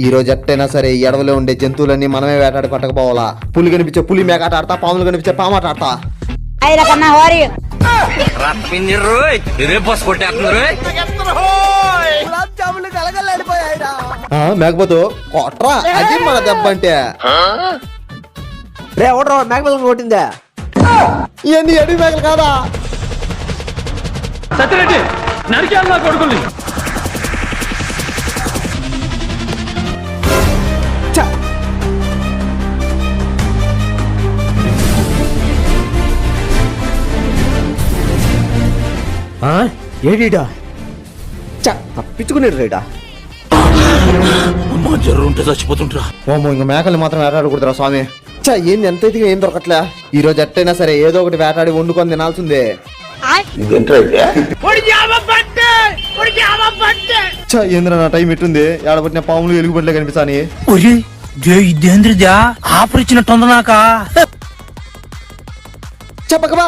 ఈ రోజు ఎట్టయినా సరే ఈ అడవిలో ఉండే జంతువులన్నీ మనమే వేటాడి పట్టకపోవాలా. పులి కనిపించే పులి మేకాట ఆడతా, పాములు కనిపించే పామాట ఆడతా. మేకపోతూ కొట్రా, అది మన దెబ్బ అంటే. రే ఓడరా మేకపిల్ల కొట్టిందా? ఇవన్నీ అడవి మేకలు కాదా? సత్యరెడ్డి నరికాను నా కొడుకుల్ని. ఏడీడా తప్పించుకునేడు రేడా. జర్రుంటే చచ్చిపోతుంటా. ఓమో, ఇంక మేకలు మాత్రం వేటాడకూడదురా స్వామి. ఏంది ఎంత ఇదిగా ఏం దొరకట్లే. ఈ రోజు ఎట్టయినా సరే ఏదో ఒకటి వేటాడి వండుకొని తినాల్సిందే. ఏంద్రా నా టైం ఎట్టుంది, ఏడబట్టిన పాములు ఎలుగుబట్లే కనిపిస్తాని. ఇదేంద్రదా ఆపరిచినట్టుంది నాకా. చెప్పకబా